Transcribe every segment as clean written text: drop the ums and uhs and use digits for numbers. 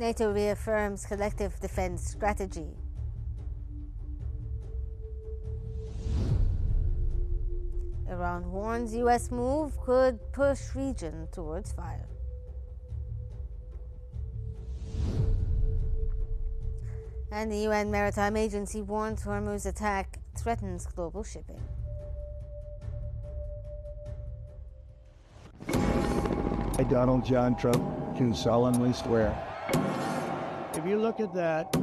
NATO reaffirms collective defense strategy. Iran warns U.S. move could push region towards fire. And the UN Maritime Agency warns Hormuz attack threatens global shipping. I, Donald John Trump, do solemnly swear. If you look at that,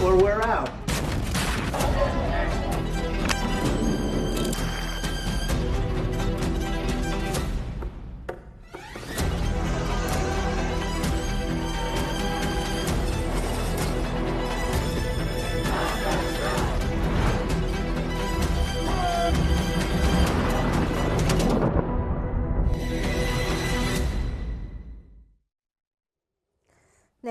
or we're out.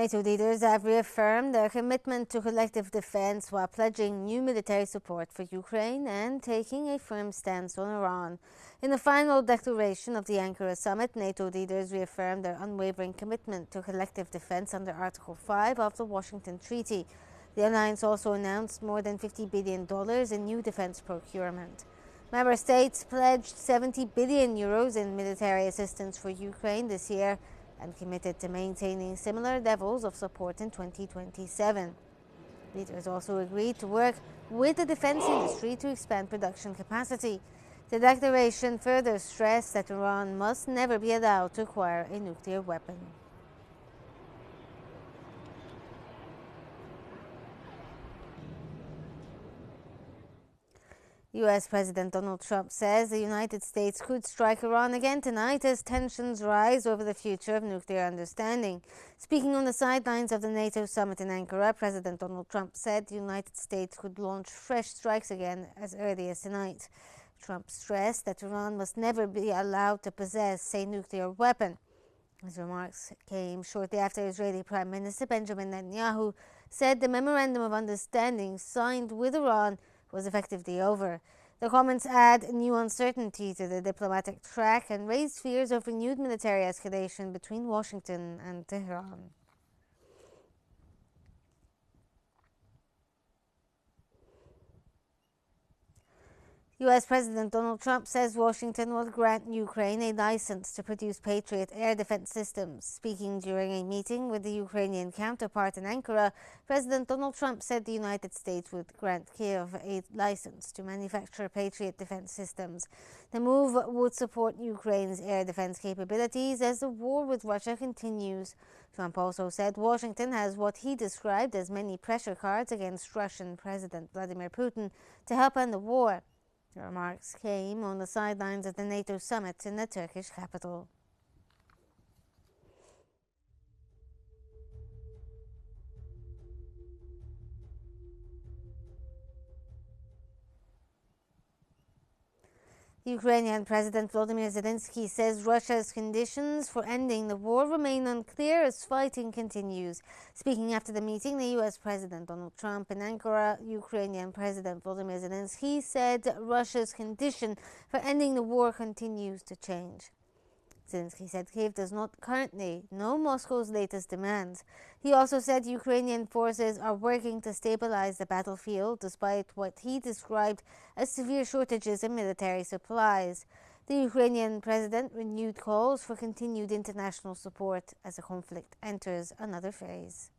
NATO leaders have reaffirmed their commitment to collective defense while pledging new military support for Ukraine and taking a firm stance on Iran. In the final declaration of the Ankara summit, NATO leaders reaffirmed their unwavering commitment to collective defense under Article 5 of the Washington Treaty. The alliance also announced more than $50 billion in new defense procurement. Member states pledged €70 billion in military assistance for Ukraine this year and committed to maintaining similar levels of support in 2027. Leaders also agreed to work with the defense industry to expand production capacity. The declaration further stressed that Iran must never be allowed to acquire a nuclear weapon. U.S. President Donald Trump says the United States could strike Iran again tonight as tensions rise over the future of nuclear understanding. Speaking on the sidelines of the NATO summit in Ankara, President Donald Trump said the United States could launch fresh strikes again as early as tonight. Trump stressed that Iran must never be allowed to possess a nuclear weapon. His remarks came shortly after Israeli Prime Minister Benjamin Netanyahu said the memorandum of understanding signed with Iran was effectively over. The comments add new uncertainty to the diplomatic track and raise fears of renewed military escalation between Washington and Tehran. U.S. President Donald Trump says Washington will grant Ukraine a license to produce Patriot air defense systems. Speaking during a meeting with the Ukrainian counterpart in Ankara, President Donald Trump said the United States would grant Kyiv a license to manufacture Patriot defense systems. The move would support Ukraine's air defense capabilities as the war with Russia continues. Trump also said Washington has what he described as many pressure cards against Russian President Vladimir Putin to help end the war. The remarks came on the sidelines of the NATO summit in the Turkish capital. Ukrainian President Volodymyr Zelensky says Russia's conditions for ending the war remain unclear as fighting continues. Speaking after the meeting, the U.S. President Donald Trump in Ankara, Ukrainian President Volodymyr Zelensky said Russia's condition for ending the war continues to change. Zelensky said Kyiv does not currently know Moscow's latest demands. He also said Ukrainian forces are working to stabilize the battlefield despite what he described as severe shortages in military supplies. The Ukrainian president renewed calls for continued international support as the conflict enters another phase.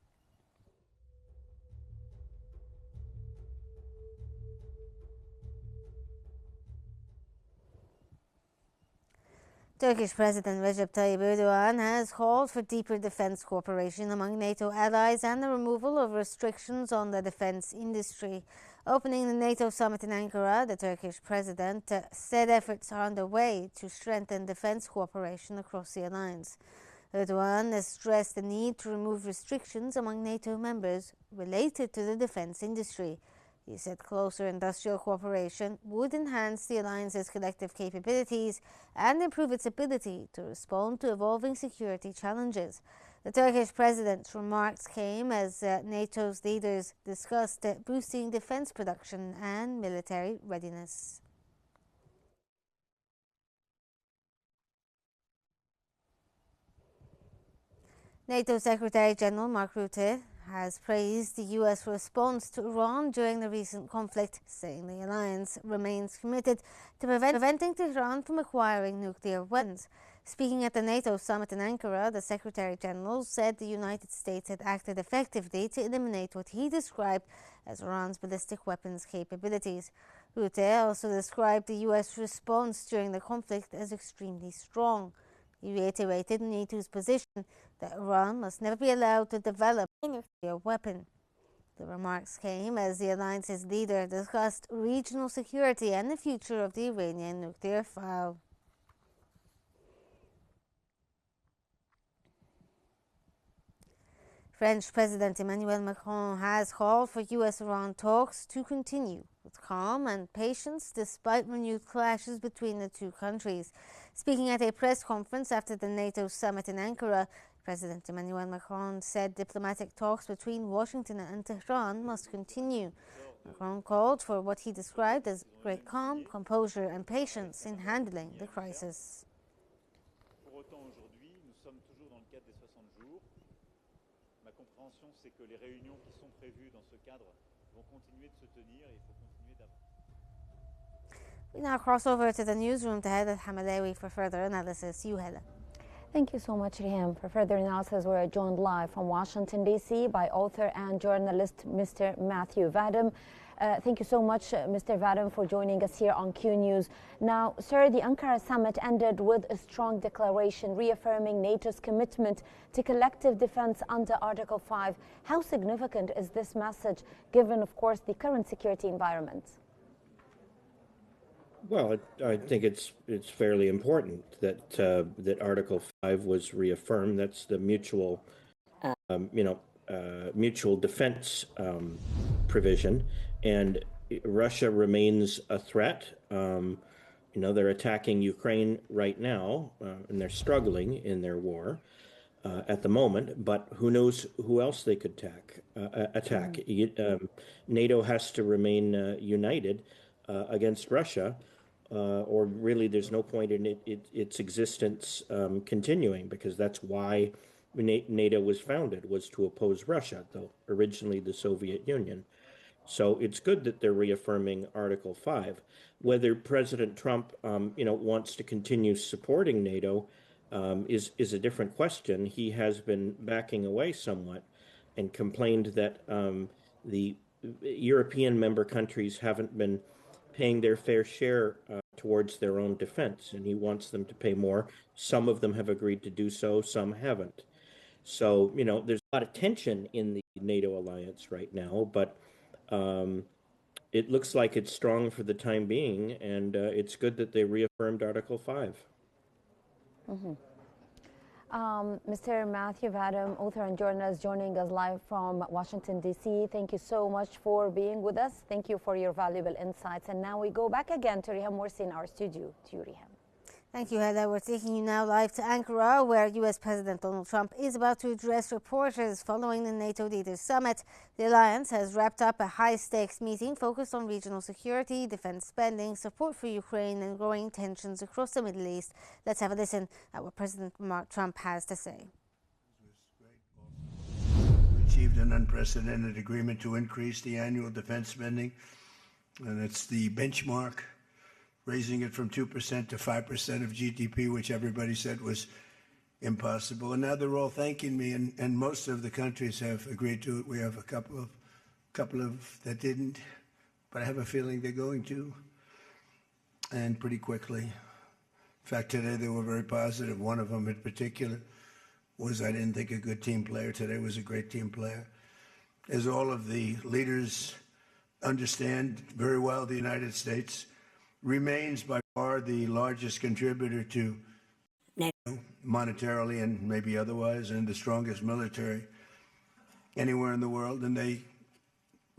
Turkish President Recep Tayyip Erdogan has called for deeper defense cooperation among NATO allies and the removal of restrictions on the defense industry. Opening the NATO summit in Ankara, the Turkish president said efforts are underway to strengthen defense cooperation across the alliance. Erdogan has stressed the need to remove restrictions among NATO members related to the defense industry. He said closer industrial cooperation would enhance the alliance's collective capabilities and improve its ability to respond to evolving security challenges. The Turkish president's remarks came as NATO's leaders discussed boosting defense production and military readiness. NATO Secretary General Mark Rutte has praised the U.S. response to Iran during the recent conflict, saying the alliance remains committed to preventing Tehran from acquiring nuclear weapons. Speaking at the NATO summit in Ankara, the Secretary General said the United States had acted effectively to eliminate what he described as Iran's ballistic weapons capabilities. Rutte also described the U.S. response during the conflict as extremely strong. He reiterated NATO's position that Iran must never be allowed to develop a nuclear weapon. The remarks came as the alliance's leader discussed regional security and the future of the Iranian nuclear file. French President Emmanuel Macron has called for U.S.-Iran talks to continue with calm and patience despite renewed clashes between the two countries. Speaking at a press conference after the NATO summit in Ankara, President Emmanuel Macron said diplomatic talks between Washington and Tehran must continue. Macron called for what he described as great calm, composure and patience in handling the crisis. Ma compréhension, c'est que les réunions qui sont prévues dans ce cadre vont continuer de se tenir et il faut continuer d'avancer. We now cross over to the newsroom to Hela Hamalewi for further analysis. You, Hela. Thank you so much, Riham. For further analysis, we're joined live from Washington, D.C. by author and journalist Mr. Matthew Vadam. Thank you so much, Mr. Vadam, for joining us here on Qnews. Now, sir, the Ankara summit ended with a strong declaration reaffirming NATO's commitment to collective defense under Article 5. How significant is this message, given, of course, the current security environment? Well, I think it's fairly important that that Article 5 was reaffirmed. That's the mutual, mutual defense provision, and Russia remains a threat. They're attacking Ukraine right now, and they're struggling in their war at the moment. But who knows who else they could attack? NATO has to remain united against Russia. Or really there's no point in its existence continuing, because that's why NATO was founded, was to oppose Russia, though originally the Soviet Union. So it's good that they're reaffirming Article 5. Whether President Trump, wants to continue supporting NATO is a different question. He has been backing away somewhat and complained that the European member countries haven't been paying their fair share towards their own defense, and he wants them to pay more. Some of them have agreed to do so, some haven't. So, there's a lot of tension in the NATO alliance right now, but it looks like it's strong for the time being, and it's good that they reaffirmed Article 5. Mm-hmm. Mr. Matthew Vadam, author and journalist, joining us live from Washington, D.C. Thank you so much for being with us. Thank you for your valuable insights. And now we go back again to Riham Morsi in our studio. To you, Riham. Thank you, Heather. We're taking you now live to Ankara, where U.S. President Donald Trump is about to address reporters following the NATO leaders summit. The alliance has wrapped up a high-stakes meeting focused on regional security, defense spending, support for Ukraine, and growing tensions across the Middle East. Let's have a listen at what President Trump has to say. We achieved an unprecedented agreement to increase the annual defense spending, and it's the benchmark, raising it from 2% to 5% of GDP, which everybody said was impossible. And now they're all thanking me, and most of the countries have agreed to it. We have a couple of that didn't, but I have a feeling they're going to, and pretty quickly. In fact, today they were very positive. One of them in particular was, I didn't think, a good team player. Today was a great team player. As all of the leaders understand very well, the United States remains by far the largest contributor to NATO, monetarily and maybe otherwise, and the strongest military anywhere in the world. And they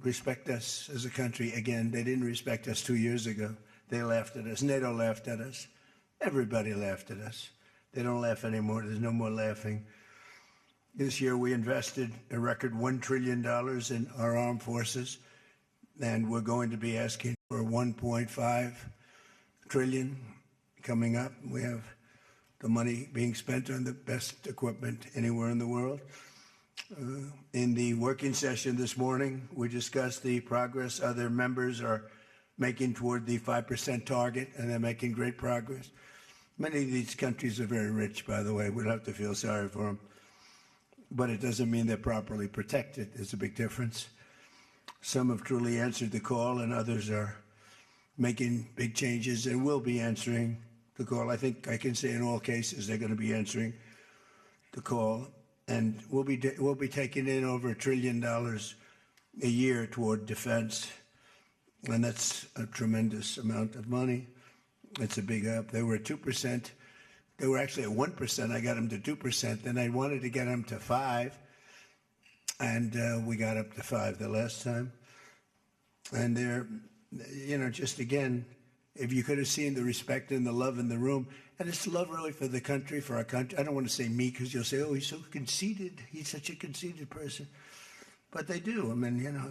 respect us as a country. Again, they didn't respect us 2 years ago. They laughed at us. NATO laughed at us. Everybody laughed at us. They don't laugh anymore. There's no more laughing. This year we invested a record $1 trillion in our armed forces, and we're going to be asking for $1.5 trillion coming up. We have the money being spent on the best equipment anywhere in the world. In the working session this morning, we discussed the progress other members are making toward the 5% target, and they're making great progress. Many of these countries are very rich, by the way. We don't have to feel sorry for them. But it doesn't mean they're properly protected. There's a big difference. Some have truly answered the call, and others are making big changes and will be answering the call. I think I can say in all cases they're going to be answering the call. And we'll be taking in over $1 trillion a year toward defense. And that's a tremendous amount of money. It's a big up. They were at 2%. They were actually at 1%. I got them to 2%. Then I wanted to get them to 5%. And we got up to 5% the last time. And they're, just again, if you could have seen the respect and the love in the room, and it's love really for the country, for our country. I don't want to say me because you'll say, oh, he's so conceited. He's such a conceited person. But they do. I mean,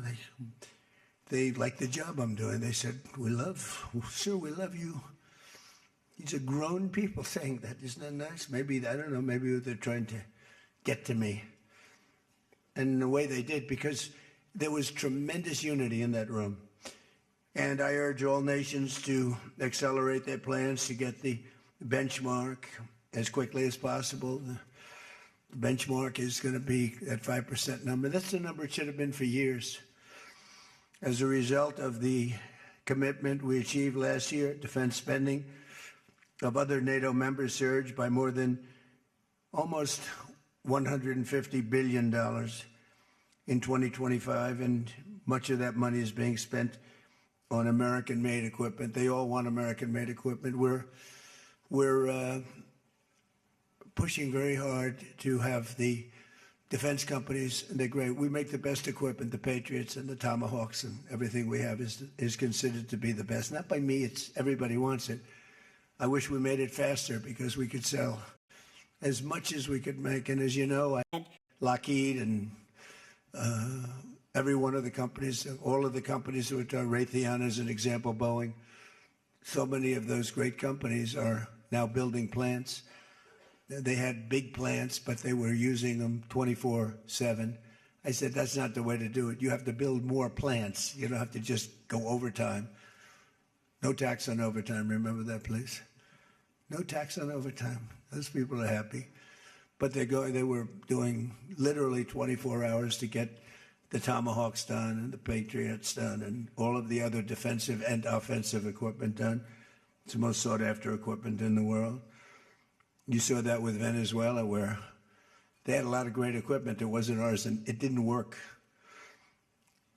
they like the job I'm doing. They said, sir, we love you. These are grown people saying that. Isn't that nice? Maybe, I don't know, maybe they're trying to get to me. And in the way they did, because there was tremendous unity in that room. And I urge all nations to accelerate their plans to get the benchmark as quickly as possible. The benchmark is going to be that 5% number. That's the number it should have been for years. As a result of the commitment we achieved last year, defense spending of other NATO members surged by more than almost $150 billion in 2025, and much of that money is being spent on American-made equipment. They all want American-made equipment. We're pushing very hard to have the defense companies, and they're great. We make the best equipment, the Patriots and the Tomahawks, and everything we have is considered to be the best. Not by me, it's everybody wants it. I wish we made it faster because we could sell as much as we could make. And as you know, Lockheed and every one of the companies, all of the companies, which are Raytheon as an example, Boeing, so many of those great companies are now building plants. They had big plants, but they were using them 24/7. I said, that's not the way to do it. You have to build more plants. You don't have to just go overtime. No tax on overtime. Remember that, please? No tax on overtime. Those people are happy. But they were doing literally 24 hours to get the Tomahawks done and the Patriots done and all of the other defensive and offensive equipment done. It's the most sought-after equipment in the world. You saw that with Venezuela, where they had a lot of great equipment. It wasn't ours, and it didn't work.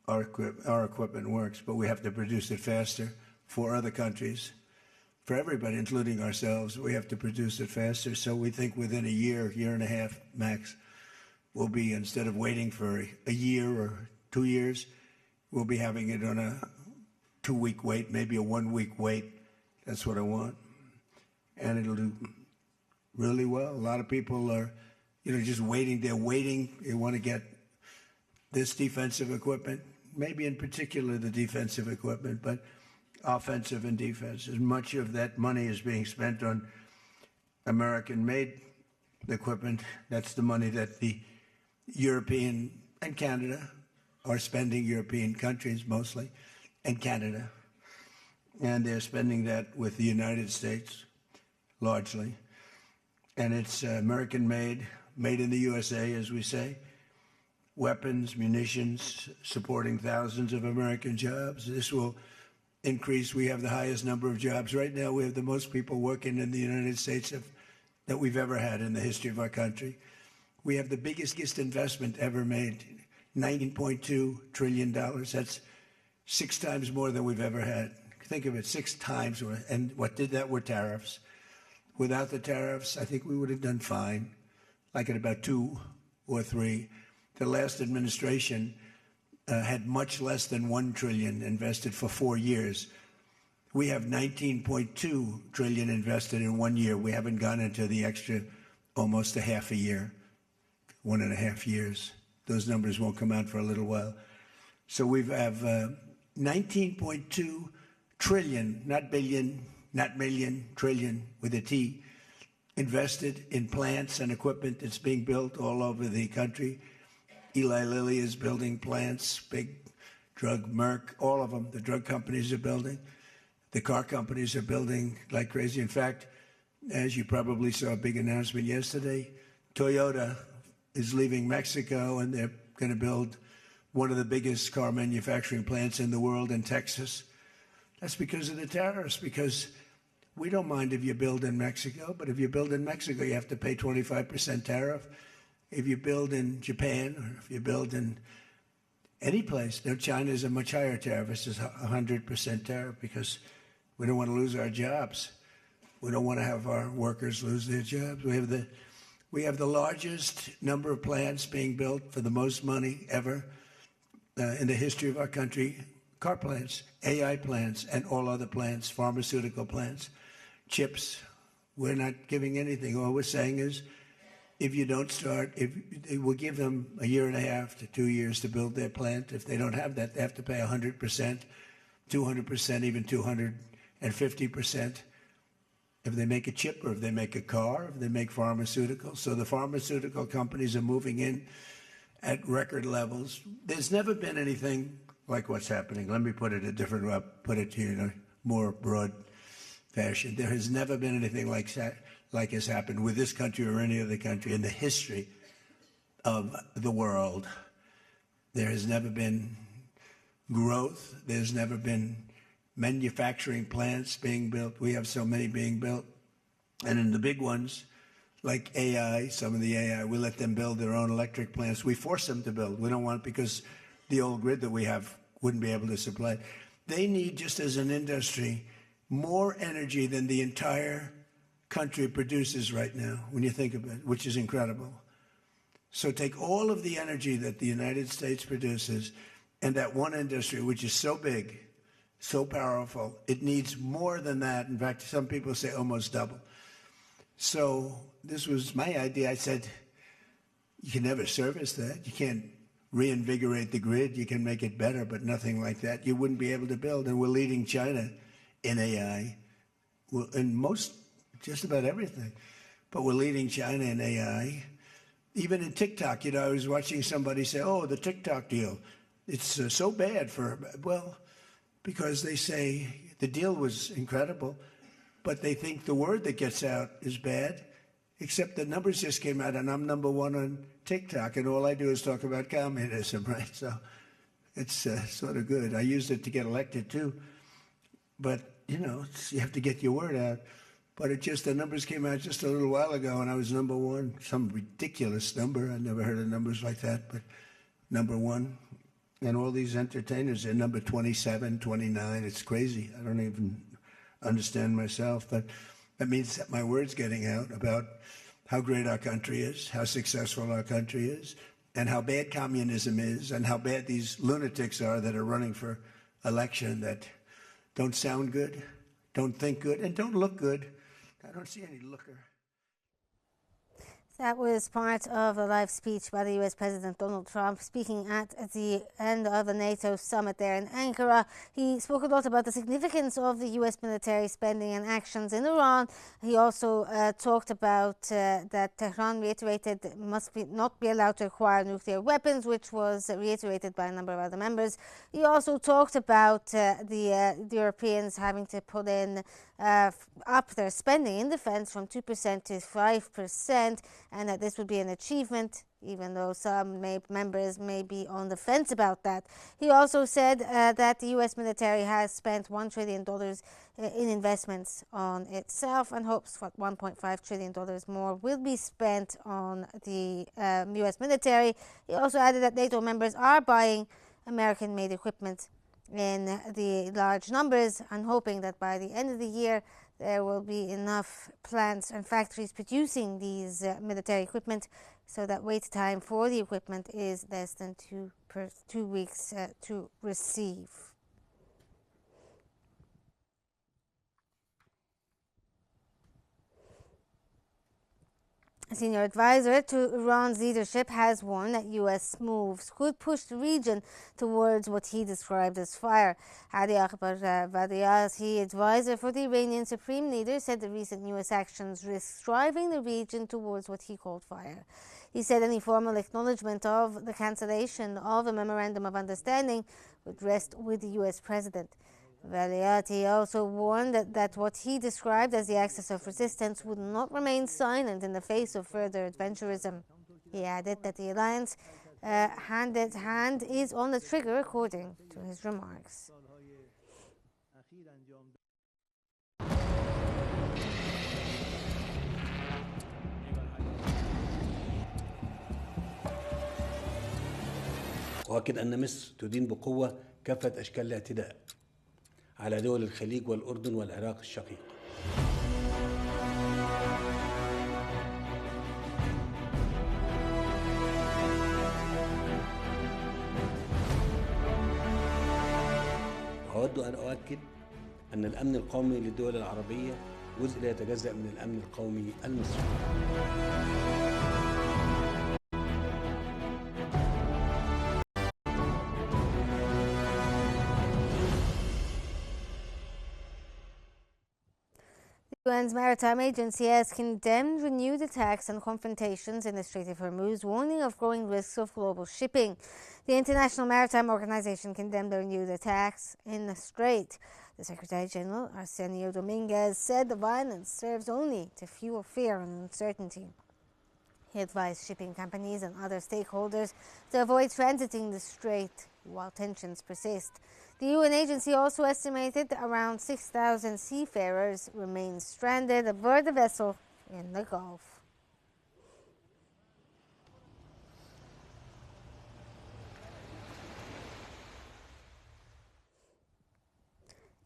Our equipment works, but we have to produce it faster for other countries. For everybody, including ourselves, we have to produce it faster. So we think within a year and a half max, we'll be, instead of waiting for a year or 2 years, we'll be having it on a 2-week wait, maybe a 1-week wait. That's what I want. And it'll do really well. A lot of people are, just waiting. They're waiting. They want to get this defensive equipment, maybe in particular the defensive equipment, but offensive and defense. As much of that money is being spent on American-made equipment, that's the money that the European and Canada are spending, European countries mostly, and Canada. And they're spending that with the United States, largely. And it's American-made, made in the USA, as we say. Weapons, munitions, supporting thousands of American jobs. This will increase. We have the highest number of jobs. Right now, we have the most people working in the United States that we've ever had in the history of our country. We have the biggest investment ever made, $19.2 trillion. That's 6 times more than we've ever had. Think of it, 6 times. And what did that were tariffs. Without the tariffs, I think we would have done fine, like at about 2 or 3. The last administration had much less than $1 trillion invested for 4 years. We have $19.2 trillion invested in 1 year. We haven't gone into the extra almost a half a year. 1.5 years. Those numbers won't come out for a little while. So we have 19.2 trillion, not billion, not million, trillion with a T, invested in plants and equipment that's being built all over the country. Eli Lilly is building plants, big drug, Merck, all of them, the drug companies are building. The car companies are building like crazy. In fact, as you probably saw a big announcement yesterday, Toyota is leaving Mexico and they're going to build one of the biggest car manufacturing plants in the world in Texas. That's because of the tariffs, because we don't mind if you build in Mexico, but if you build in Mexico, you have to pay 25% tariff. If you build in Japan, or if you build in any place, now China is a much higher tariff. It's just 100% tariff because we don't want to lose our jobs. We don't want to have our workers lose their jobs. We have the largest number of plants being built for the most money ever in the history of our country. Car plants, AI plants, and all other plants, pharmaceutical plants, chips. We're not giving anything. All we're saying is, if you don't start, we'll give them 1.5 to 2 years to build their plant. If they don't have that, they have to pay 100%, 200%, even 250%. If they make a chip, or if they make a car, if they make pharmaceuticals. So the pharmaceutical companies are moving in at record levels. There's never been anything like what's happening. Let me put it a different way, put it to you in a more broad fashion. There has never been anything like has happened with this country or any other country in the history of the world. There has never been growth. There's never been manufacturing plants being built. We have so many being built. And in the big ones, like AI, some of the AI, we let them build their own electric plants. We force them to build. We don't want it because the old grid that we have wouldn't be able to supply. They need, just as an industry, more energy than the entire country produces right now, when you think of it, which is incredible. So take all of the energy that the United States produces, and that one industry, which is so big, so powerful, it needs more than that. In fact, some people say almost double. So this was my idea. I said, you can never service that. You can't reinvigorate the grid. You can make it better, but nothing like that. You wouldn't be able to build. And we're leading China in AI, in just about everything. But we're leading China in AI. Even in TikTok, I was watching somebody say, oh, the TikTok deal, it's so bad because they say the deal was incredible, but they think the word that gets out is bad, except the numbers just came out, and I'm number one on TikTok, and all I do is talk about communism, right? So it's sort of good. I used it to get elected, too. But, you have to get your word out. But the numbers came out just a little while ago, and I was number one, some ridiculous number. I never heard of numbers like that, but number one. And all these entertainers are number 27, 29. It's crazy. I don't even understand myself. But that means that my word's getting out about how great our country is, how successful our country is, and how bad communism is, and how bad these lunatics are that are running for election that don't sound good, don't think good, and don't look good. I don't see any looker. That was part of a live speech by the US President Donald Trump speaking at the end of the NATO summit there in Ankara. He spoke a lot about the significance of the US military spending and actions in Iran. He also talked about that Tehran reiterated must not be allowed to acquire nuclear weapons, which was reiterated by a number of other members. He also talked about the Europeans having to put in up their spending in defense from 2% to 5%, and that this would be an achievement, even though some members may be on the fence about that. He also said that the U.S. military has spent $1 trillion in investments on itself and hopes that $1.5 trillion more will be spent on the U.S. military. He also added that NATO members are buying American-made equipment in the large numbers and hoping that by the end of the year there will be enough plants and factories producing these military equipment so that wait time for the equipment is less than 2 weeks to receive. A senior advisor to Iran's leadership has warned that U.S. moves could push the region towards what he described as fire. Hadi Akbar Vadiati, advisor for the Iranian supreme leader, said the recent U.S. actions risk driving the region towards what he called fire. He said any formal acknowledgement of the cancellation of a memorandum of understanding would rest with the U.S. president. Valiati also warned that what he described as the axis of resistance would not remain silent in the face of further adventurism. He added that the alliance hand is on the trigger, according to his remarks. وأكد أن مصر تدين بقوة كافة أشكال الاعتداء على دول الخليج والأردن والعراق الشقيق. أود أن أؤكد أن الأمن القومي للدول العربية جزء لا يتجزأ من الأمن القومي المصري. The UN's Maritime Agency has condemned renewed attacks and confrontations in the Strait of Hormuz, warning of growing risks of global shipping. The International Maritime Organization condemned the renewed attacks in the Strait. The Secretary General, Arsenio Dominguez, said the violence serves only to fuel fear and uncertainty. He advised shipping companies and other stakeholders to avoid transiting the strait while tensions persist. The UN agency also estimated around 6,000 seafarers remain stranded aboard the vessel in the Gulf.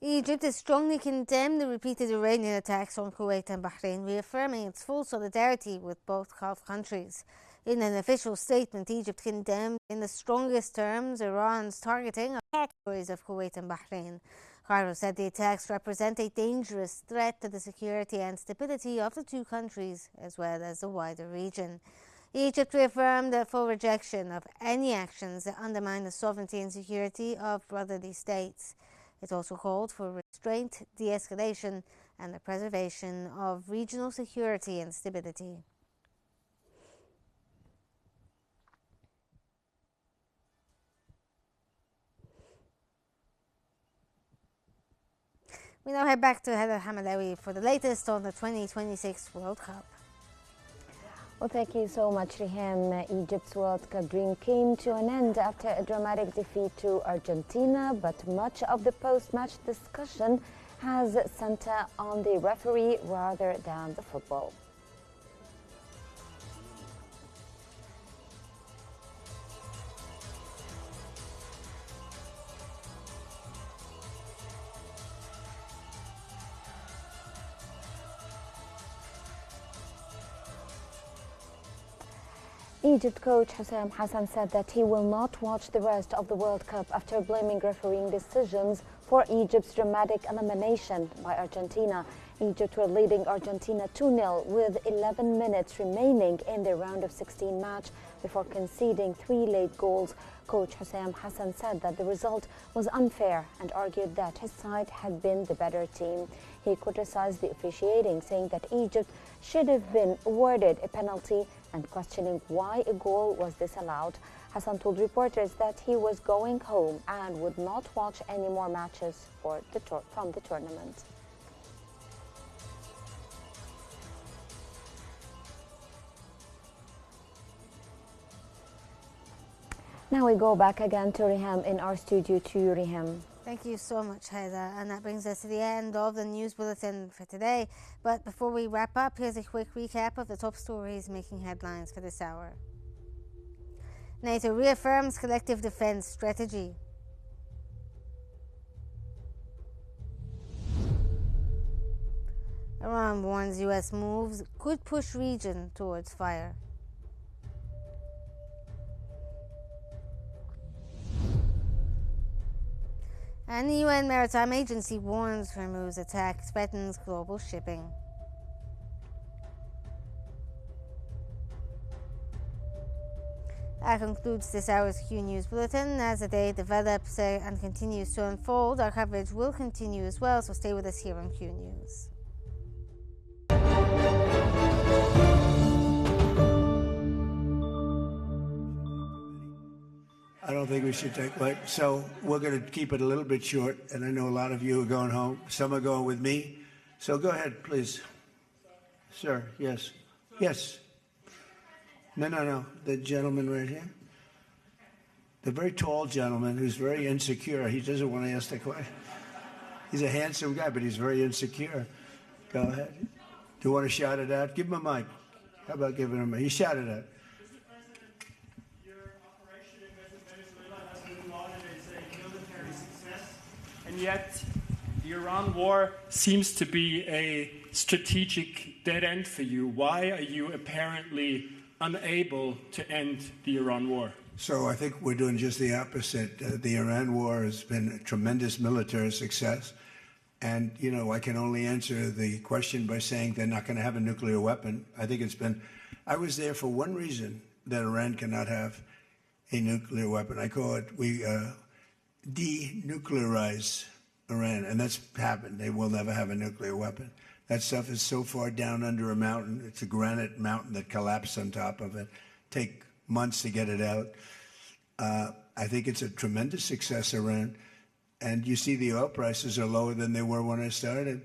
Egypt has strongly condemned the repeated Iranian attacks on Kuwait and Bahrain, reaffirming its full solidarity with both Gulf countries. In an official statement, Egypt condemned in the strongest terms Iran's targeting of territories of Kuwait and Bahrain. Cairo said the attacks represent a dangerous threat to the security and stability of the two countries, as well as the wider region. Egypt reaffirmed a full rejection of any actions that undermine the sovereignty and security of brotherly states. It also called for restraint, de-escalation, and the preservation of regional security and stability. We now head back to Heather Hamalawi for the latest on the 2026 World Cup. Well, thank you so much, Riham. Egypt's World Cup dream came to an end after a dramatic defeat to Argentina, but much of the post-match discussion has centered on the referee rather than the football. Egypt coach Hussein Hassan said that he will not watch the rest of the World Cup after blaming refereeing decisions for Egypt's dramatic elimination by Argentina. Egypt were leading Argentina 2-0 with 11 minutes remaining in the round of 16 match before conceding 3 late goals. Coach Hussein Hassan said that the result was unfair and argued that his side had been the better team. He criticized the officiating, saying that Egypt should have been awarded a penalty and questioning why a goal was disallowed. Hassan told reporters that he was going home and would not watch any more matches from the tournament. Now we go back again to Riham in our studio. To you, Riham. Thank you so much, Heather. And that brings us to the end of the news bulletin for today. But before we wrap up, here's a quick recap of the top stories making headlines for this hour. NATO reaffirms collective defense strategy. Iran warns U.S. moves could push region towards fire. And the UN Maritime Agency warns Hormuz attack threatens global shipping. That concludes this hour's Q News Bulletin. As the day develops and continues to unfold, our coverage will continue as well, so stay with us here on Q News. I don't think we should take, so we're going to keep it a little bit short, and I know a lot of you are going home. Some are going with me. So go ahead, please. Sir, yes. Yes. No. The gentleman right here. The very tall gentleman who's very insecure. He doesn't want to ask the question. He's a handsome guy, but he's very insecure. Go ahead. Do you want to shout it out? Give him a mic. How about giving him a mic? He shouted it out. Your operation in Venezuela has been lauded as a military success, and yet the Iran war seems to be a strategic dead end for you. Why are you apparently unable to end the Iran war? So I think we're doing just the opposite. The Iran war has been a tremendous military success. And, you know, I can only answer the question by saying they're not going to have a nuclear weapon. I think I was there for one reason, that Iran cannot have a nuclear weapon. I call it, we denuclearize Iran, and that's happened. They will never have a nuclear weapon. That stuff is so far down under a mountain. It's a granite mountain that collapsed on top of it. Take months to get it out. I think it's a tremendous success, Iran. And you see the oil prices are lower than they were when I started.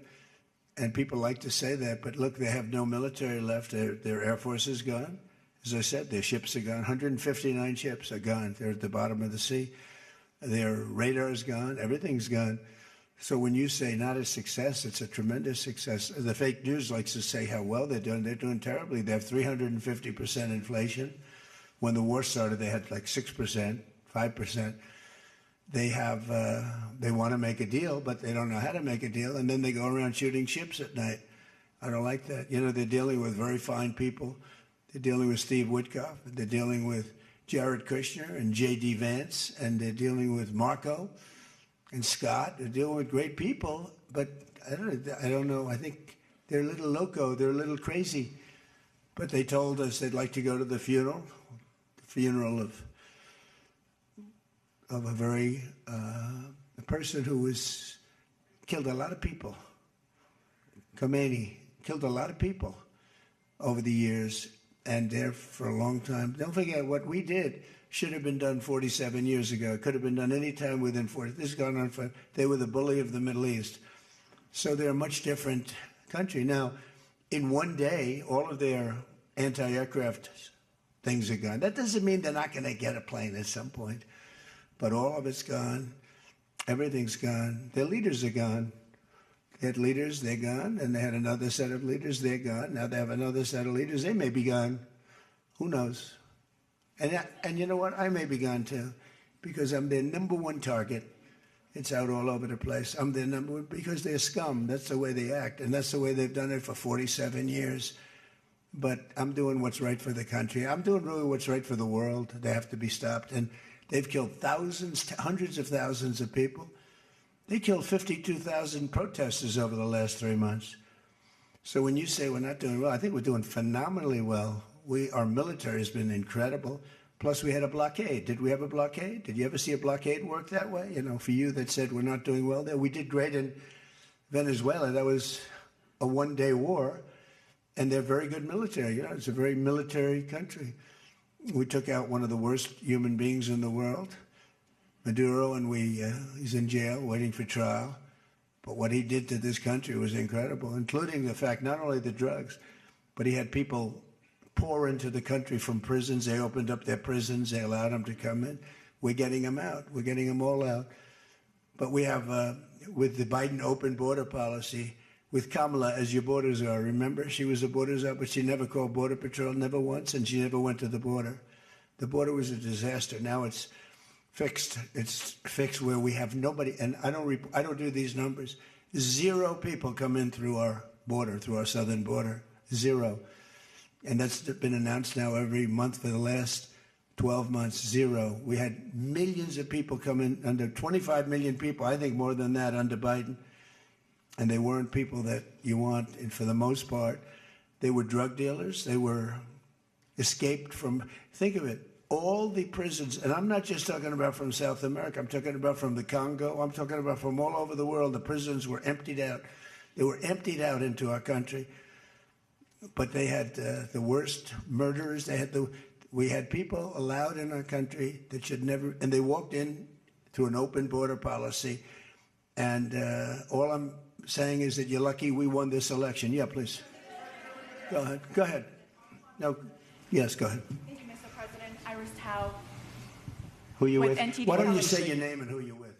And people like to say that, but look, they have no military left. Their Air Force is gone. As I said, their ships are gone. 159 ships are gone. They're at the bottom of the sea. Their radar is gone. Everything's gone. So when you say not a success, it's a tremendous success. The fake news likes to say how well they're doing. They're doing terribly. They have 350% inflation. When the war started, they had like 6%, 5%. They want to make a deal, but they don't know how to make a deal. And then they go around shooting ships at night. I don't like that. You know, they're dealing with very fine people. They're dealing with Steve Witkoff. They're dealing with Jared Kushner and J.D. Vance. And they're dealing with Marco and Scott. They're dealing with great people. But I don't know. I think they're a little loco. They're a little crazy. But they told us they'd like to go to the funeral of a person who was killed a lot of people. Khomeini killed a lot of people over the years, and there for a long time. Don't forget, what we did should have been done 47 years ago. It could have been done any time within 40. This has gone on for. They were the bully of the Middle East, so they're a much different country now. In one day, all of their anti-aircraft things are gone. That doesn't mean they're not going to get a plane at some point. But all of it's gone. Everything's gone. Their leaders are gone. They had leaders, they're gone. And they had another set of leaders, they're gone. Now they have another set of leaders, they may be gone. Who knows? And you know what? I may be gone too, because I'm their number one target. It's out all over the place. I'm their number one, because they're scum. That's the way they act. And that's the way they've done it for 47 years. But I'm doing what's right for the country. I'm doing really what's right for the world. They have to be stopped. And they've killed thousands, hundreds of thousands of people. They killed 52,000 protesters over the last 3 months. So when you say we're not doing well, I think we're doing phenomenally well. Our military has been incredible. Plus, we had a blockade. Did we have a blockade? Did you ever see a blockade work that way? You know, for you that said we're not doing well there, we did great in Venezuela. That was a one-day war, and they're very good military. You know, it's a very military country. We took out one of the worst human beings in the world, Maduro, and he's in jail waiting for trial. But what he did to this country was incredible, including the fact not only the drugs, but he had people pour into the country from prisons. They opened up their prisons. They allowed them to come in. We're getting them out. We're getting them all out. But we have, with the Biden open border policy, with Kamala as your borders are. Remember, she was a borders up, but she never called Border Patrol, never once, and she never went to the border. The border was a disaster. Now it's fixed. It's fixed where we have nobody, and I don't do these numbers. 0 people come in through our border, through our southern border. 0. And that's been announced now every month for the last 12 months. 0. We had millions of people come in, under 25 million people, I think more than that under Biden. And they weren't people that you want, and for the most part, they were drug dealers. They were escaped from, think of it, all the prisons, and I'm not just talking about from South America, I'm talking about from the Congo, I'm talking about from all over the world. The prisons were emptied out. They were emptied out into our country, but they had the worst murderers. We had people allowed in our country that should never, and they walked in through an open border policy. And all I'm saying is that you're lucky we won this election. Yeah, please. Go ahead. Go ahead. No. Yes, go ahead. Thank you, Mr. President. Iris Tao. Who you with? NTD Why don't you Television. say your name and who you're with?